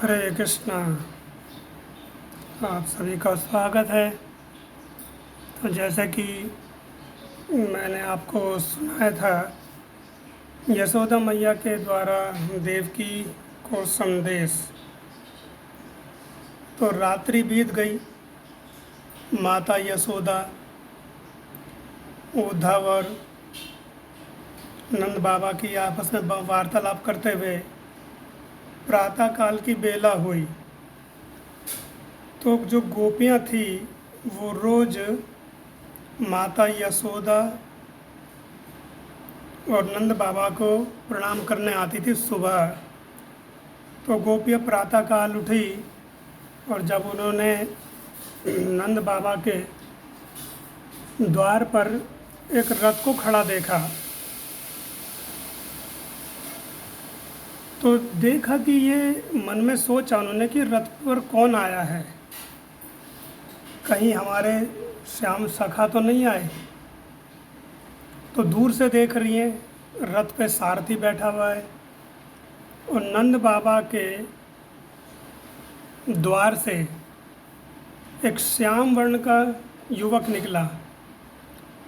हरे कृष्णा। आप सभी का स्वागत है। तो जैसा कि मैंने आपको सुनाया था, यशोदा मैया के द्वारा देवकी को संदेश। तो रात्रि बीत गई। माता यशोदा उद्धव और नंद बाबा की आपस में वार्तालाप करते हुए प्रातःकाल की बेला हुई। तो जो गोपियाँ थी वो रोज़ माता यशोदा और नंद बाबा को प्रणाम करने आती थी सुबह। तो गोपियाँ प्रातःकाल उठी और जब उन्होंने नंद बाबा के द्वार पर एक रथ को खड़ा देखा तो देखा कि ये मन में सोचा उन्होंने कि रथ पर कौन आया है, कहीं हमारे श्याम सखा तो नहीं आए। तो दूर से देख रही हैं रथ पे सारथी बैठा हुआ है और नंद बाबा के द्वार से एक श्याम वर्ण का युवक निकला।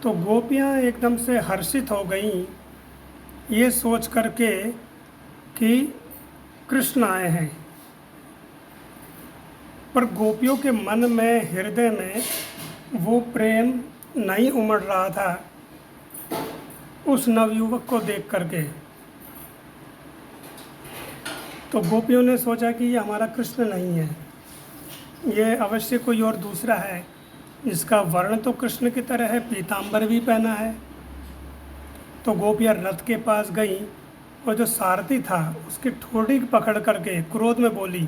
तो गोपियाँ एकदम से हर्षित हो गईं ये सोच करके कि कृष्ण आए हैं। पर गोपियों के मन में, हृदय में वो प्रेम नहीं उमड़ रहा था उस नवयुवक को देख करके। तो गोपियों ने सोचा कि ये हमारा कृष्ण नहीं है, ये अवश्य कोई और दूसरा है। इसका वर्ण तो कृष्ण की तरह है, पीताम्बर भी पहना है। तो गोपियाँ रथ के पास गई और जो सारथी था उसकी ठोड़ी पकड़ करके क्रोध में बोली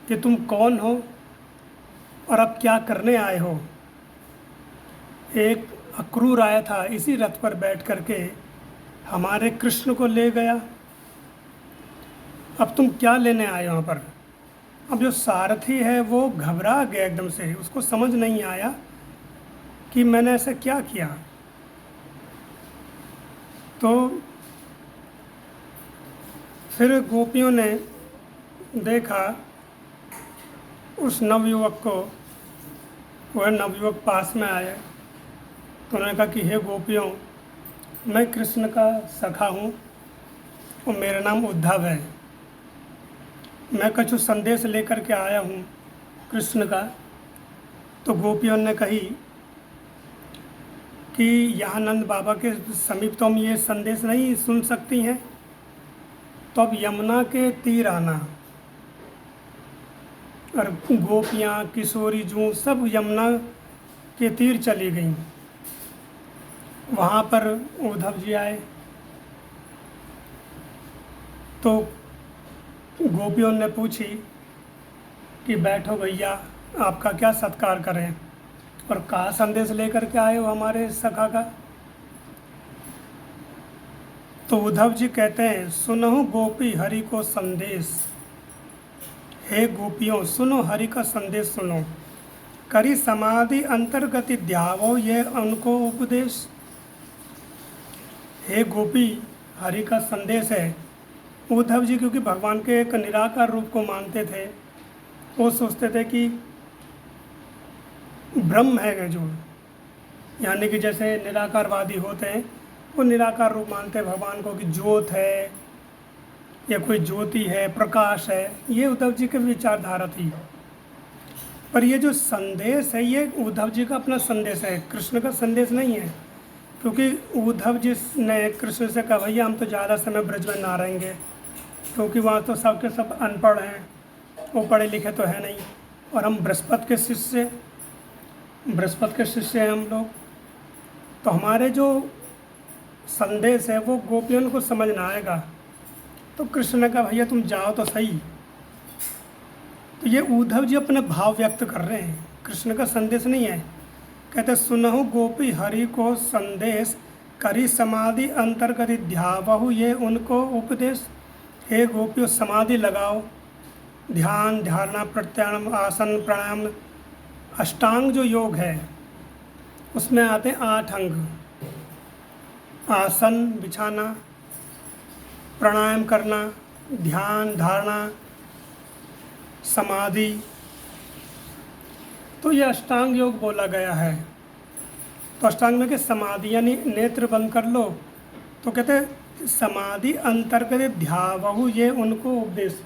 कि तुम कौन हो और अब क्या करने आए हो। एक अक्रूर आया था इसी रथ पर बैठ करके हमारे कृष्ण को ले गया, अब तुम क्या लेने आए हो यहाँ पर। अब जो सारथी है वो घबरा गया एकदम से, उसको समझ नहीं आया कि मैंने ऐसा क्या किया। तो फिर गोपियों ने देखा उस नवयुवक को, वह नवयुवक पास में आया। तो उन्होंने कहा कि हे गोपियों, मैं कृष्ण का सखा हूँ और मेरा नाम उद्धव है। मैं कुछ संदेश लेकर के आया हूँ कृष्ण का। तो गोपियों ने कही कि यहाँ नंद बाबा के समीप तो हम ये संदेश नहीं सुन सकती हैं, तो अब यमुना के तीर आना। और गोपियाँ, किशोरी जूँ सब यमुना के तीर चली गईं। वहाँ पर उद्धव जी आए तो गोपियों ने पूछी कि बैठो भैया, आपका क्या सत्कार करें और कहाँ संदेश लेकर के आए हो हमारे सखा का। तो उद्धव जी कहते हैं, सुनो गोपी हरि को संदेश। हे गोपियों, सुनो हरि का संदेश सुनो। करी समाधि अंतर्गति ध्यावो ये उनको उपदेश। हे गोपी, हरि का संदेश है। उद्धव जी क्योंकि भगवान के एक निराकार रूप को मानते थे, वो सोचते थे कि ब्रह्म है जो, यानी कि जैसे निराकारवादी होते हैं वो निराकार रूप मानते हैं भगवान को कि ज्योत है या कोई ज्योति है, प्रकाश है। ये उद्धव जी की विचारधारा थी। पर ये जो संदेश है ये उद्धव जी का अपना संदेश है, कृष्ण का संदेश नहीं है। क्योंकि उद्धव जी ने कृष्ण से कहा, भैया हम तो ज़्यादा समय ब्रज में ना रहेंगे, क्योंकि वहाँ तो सबके सब अनपढ़ हैं, वो पढ़े लिखे तो है नहीं, और हम बृहस्पति के शिष्य हैं हम लोग। तो हमारे जो संदेश है वो गोपियों को समझ ना आएगा। तो कृष्ण ने कहा, भैया तुम जाओ तो सही। तो ये उद्धव जी अपने भाव व्यक्त कर रहे हैं, कृष्ण का संदेश नहीं है। कहते, सुनहु गोपी हरि को संदेश, करी समाधि अंतर्गति ध्यावहु ये उनको उपदेश। हे गोपियों, समाधि लगाओ, ध्यान, धारणा, प्रत्यानम, आसन, प्राणायाम, अष्टांग जो योग है उसमें आते हैं 8 अंग। आसन बिछाना, प्राणायाम करना, ध्यान, धारणा, समाधि। तो ये अष्टांग योग बोला गया है। तो अष्टांग में कि समाधि यानी नेत्र बंद कर लो, तो कहते हैं समाधि अंतर्गत ध्यावहु, ये उनको उपदेश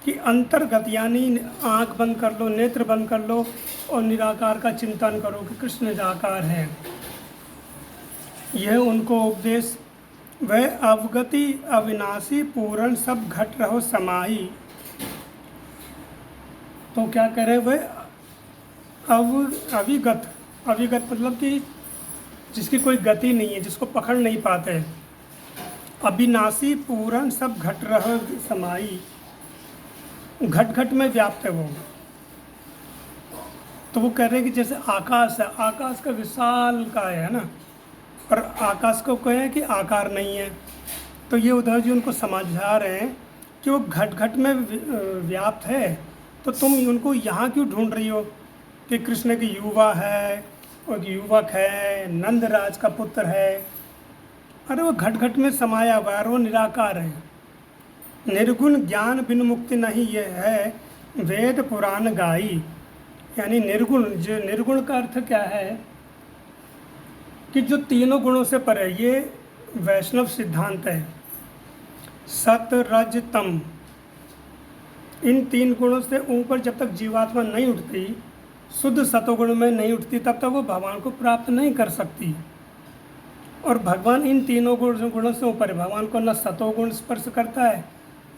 कि अंतर्गत यानी आंख बंद कर लो, नेत्र बंद कर लो और निराकार का चिंतन करो कि कृष्ण निराकार है। यह उनको उपदेश। वह अवगति अविनाशी पूर्ण सब घट रहो समाही। तो क्या करे, वह अविगत, अविगत मतलब कि जिसकी कोई गति नहीं है, जिसको पकड़ नहीं पाते। अविनाशी पूर्ण सब घट रहो समाई, घट घट में व्याप्त है वो। तो वो कह रहे हैं कि जैसे आकाश है, आकाश का विशाल का है ना, पर आकाश को कहे कि आकार नहीं है। तो ये उद्धव जी उनको समझा रहे हैं कि वो घट घट में व्याप्त है, तो तुम उनको यहाँ क्यों ढूंढ रही हो कि कृष्ण की युवा है और युवक है, नंदराज का पुत्र है। अरे वो घट घट में समाया हुआ है, वो निराकार है। निर्गुण ज्ञान बिन मुक्ति नहीं, ये है वेद पुराण गाई। यानी निर्गुण, जो निर्गुण का अर्थ क्या है कि जो तीनों गुणों से परे, ये वैष्णव सिद्धांत है। सत रज तम, इन तीन गुणों से ऊपर जब तक जीवात्मा नहीं उठती, शुद्ध सतोगुण में नहीं उठती, तब तक वो भगवान को प्राप्त नहीं कर सकती। और भगवान इन तीनों गुणों से ऊपर है। भगवान को न सतोगुण स्पर्श करता है,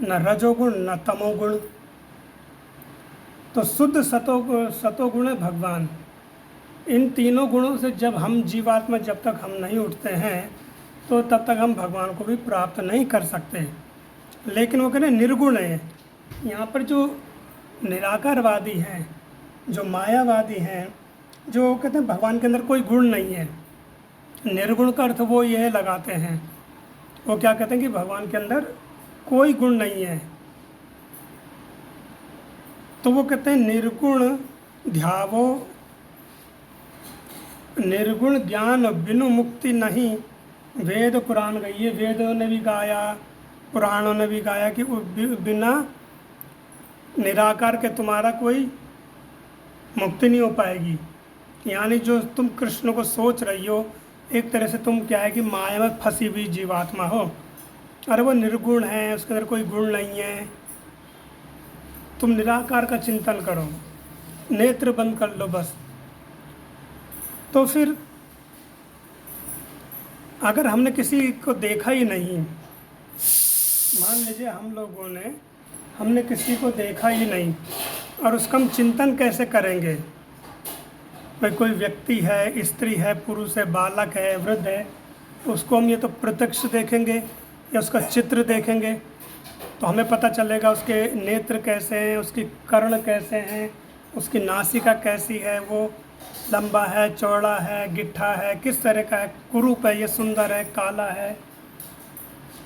न रजोगुण, न तमोगुण। तो शुद्ध सतोगुण है भगवान। इन तीनों गुणों से जब हम जीवात्मा, जब तक हम नहीं उठते हैं, तो तब तक हम भगवान को भी प्राप्त नहीं कर सकते। लेकिन वो कहते हैं निर्गुण है। यहाँ पर जो निराकारवादी हैं, जो मायावादी हैं, जो कहते हैं भगवान के अंदर कोई गुण नहीं है, निर्गुण का अर्थ वो यह लगाते हैं। वो क्या कहते हैं कि भगवान के अंदर कोई गुण नहीं है। तो वो कहते हैं निर्गुण ध्यावो, निर्गुण ज्ञान बिनु मुक्ति नहीं, वेद पुराण गई। ये वेदों ने भी गाया, पुराणों ने भी गाया कि बिना निराकार के तुम्हारा कोई मुक्ति नहीं हो पाएगी। यानी जो तुम कृष्ण को सोच रही हो, एक तरह से तुम क्या है कि माया में फंसी हुई जीवात्मा हो। अरे वो निर्गुण है, उसके अंदर कोई गुण नहीं है। तुम निराकार का चिंतन करो, नेत्र बंद कर लो बस। तो फिर अगर हमने किसी को देखा ही नहीं, मान लीजिए हमने किसी को देखा ही नहीं, और उसका हम चिंतन कैसे करेंगे? भाई कोई व्यक्ति है, स्त्री है, पुरुष है, बालक है, वृद्ध है, तो उसको हम ये तो प्रत्यक्ष देखेंगे या उसका चित्र देखेंगे तो हमें पता चलेगा उसके नेत्र कैसे हैं, उसकी कर्ण कैसे हैं, उसकी नासिका कैसी है, वो लंबा है, चौड़ा है, गिट्ठा है, किस तरह का है, कुरूप है, ये सुंदर है, काला है,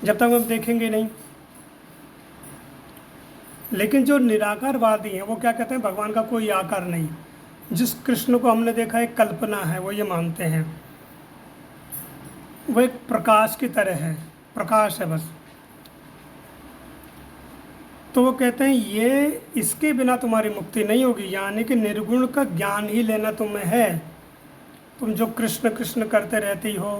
जब तक हम देखेंगे नहीं। लेकिन जो निराकारवादी हैं वो क्या कहते हैं, भगवान का कोई आकार नहीं। जिस कृष्ण को हमने देखा एक कल्पना है, वो ये मानते हैं। वो एक प्रकाश की तरह है, प्रकाश है बस। तो वो कहते हैं ये, इसके बिना तुम्हारी मुक्ति नहीं होगी। यानी कि निर्गुण का ज्ञान ही लेना तुम्हें है। तुम जो कृष्ण कृष्ण करते रहती हो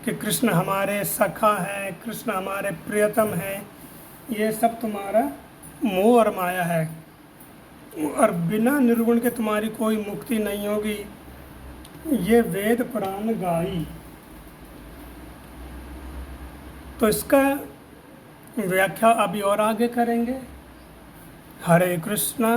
कि कृष्ण हमारे सखा है, कृष्ण हमारे प्रियतम है, ये सब तुम्हारा मोह और माया है। और बिना निर्गुण के तुम्हारी कोई मुक्ति नहीं होगी। ये वेद पुराण गाई। तो इसका व्याख्या अभी और आगे करेंगे। हरे कृष्णा।